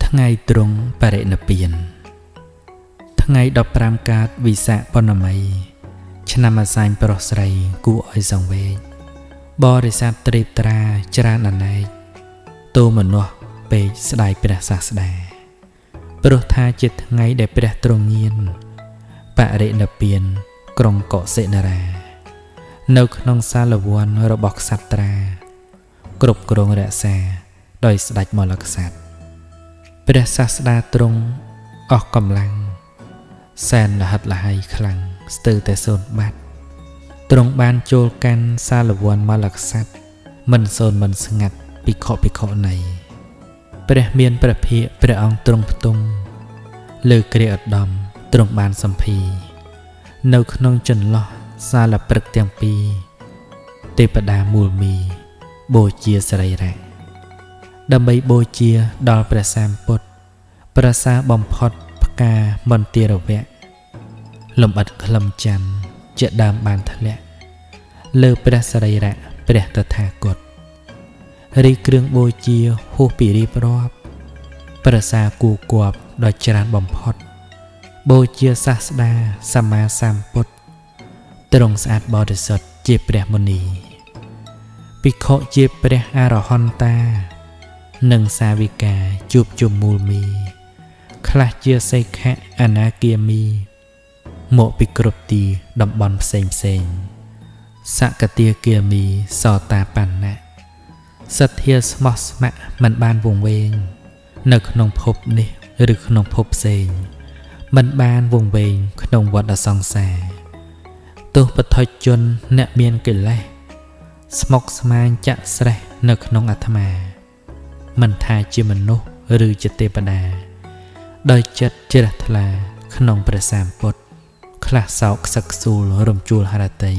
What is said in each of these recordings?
ថ្ងៃទ្រង់បរិនិព្វានថ្ងៃ15កើតវិសាខបុណ្ណមីឆ្នាំអាសាញ់ប្រុសស្រីគួរឲ្យសង្វេគបរិស័ទត្រៀបត្រាច្រើនអនេកទូមនុស្សពេកស្ដាយព្រះសាស្តាព្រោះថាជាថ្ងៃដែលព្រះទ្រង់ញៀនបរិនិព្វានក្រុងកុសិនារានៅក្នុងសាលវ័នរបស់ក្សត្រាគ្រប់គ្រងរក្សាដោយស្ដេចមលក្សត្រព្រះសាស្តាទ្រង់អស់កម្លាំងសែនលហិតលហៃខ្លាំងស្ទើរតែសូន្យបាត់ទ្រង់បានចូលកាន់សាលវ័នមលក្សត្រមិនសូន្យមិនស្ងាត់ភិក្ខុនៃព្រះមានព្រះភិក្ខព្រះអង្គទ្រង់ផ្ទុំលើគ្រាឧត្តមទ្រង់បានសម្ភានៅក្នុងចន្លោះសាលព្រឹកទាំងពីរទេពតាមូលមីបូជាសរីរៈដើម្បីបូជាដល់ព្រះសម្ពុទ្ធប្រសាបំផុតផ្កាមន្ទារវៈលំអិតក្លឹមច័ន្ទជាដើមបានធ្លាក់លើព្រះសរីរៈព្រះតថាគតរីគ្រឿងបូជាហួសពីរៀបរាប់ប្រសាគូគប់ដ៏ច្រើនបំផុតបូជាសាស្តាសម្មាសម្ពុទ្ធទ្រង់ស្អាតបរិសុទ្ធជាព្រះមុនីភិក្ខុជាព្រះអរហន្តានិងសាវិកាជួបជុំមូលមីខ្លះជាសីខៈអនាគាមីមកពីគ្រប់ទីតំបន់ផ្សេងសកតាគាមីសតាបណ្ណៈសទ្ធាស្មោះស្ម័គ្រមិនបានវង្វេងនៅក្នុងភពនេះឬក្នុងភពផ្សេងមិនបានវង្វេងក្នុងវដ្តសង្សារទោះបឋិជនអ្នកមានកិលេសស្មុគស្មាញចាក់ស្រេះនៅក្នុងអាត្មាមិនថាជាមនុស្សឬជាទេវតាដោយចិត្តជ្រះថ្លាក្នុងព្រះសម្ពុទ្ធខ្លះសោកខ្សឹកខ្សួលរំជួលហរតី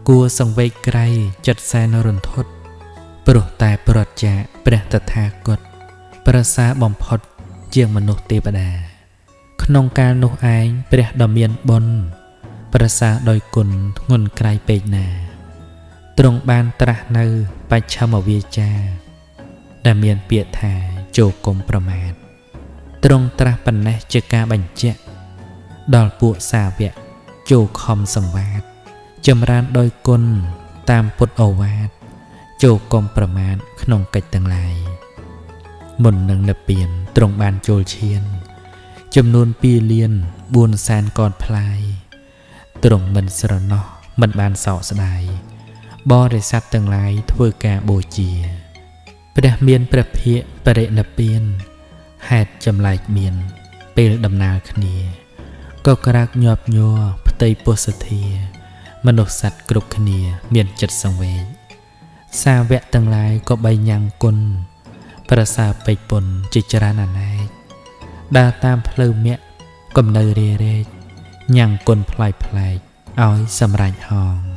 គួរសង្វេគក្រៃចិត្តសែនរន្ធត់ព្រោះតែប្រតិចាព្រះតថាគតប្រសាបំផុតជាងមនុស្សទេវតាក្នុងកាលនោះឯងព្រះដ៏មានបុណ្យប្រសាដោយគុណធ្ងន់ក្រៃពេកណាទ្រង់បានត្រាស់នៅបច្ឆមវាចាដែលមានពាក្យថាចូលគុំប្រមាទទ្រង់ត្រាស់ប៉ុណ្ណេះជាការបញ្ជាក់ដល់ពួកសាវកចូលខំសង្វាតចម្រើនដោយគុណតាមពុទ្ធអូវាទចូលគុំប្រមាទក្នុងកិច្ចទាំងឡាយមុននឹងនិព្វានទ្រង់បានចូលឈានចំនួន2លាន4សែនកតផ្លាយទ្រង់មិនស្រណោះមិនបានសោកស្ដាយបរិស័ទទាំងឡាយធ្វើការបូជាព្រះមានព្រះភិក្ខបរិនិព្វានហេតុចម្លែកមានពេលដំណើរគ្នាក៏ក្រាកញាប់ញ័រផ្ទៃពុស្សធាមនុស្សសត្វគ្រប់គ្នាមានចិត្តសង្វេគសាវកទាំងឡាយក៏បីញ៉ាំងគុណប្រសើរពេកពុនជាច្រើនអនេកដើរតាមផ្លូវមគ្គកំនៅរេរែកញ៉ាំងគុណផ្លែកឲ្យសម្រេចហង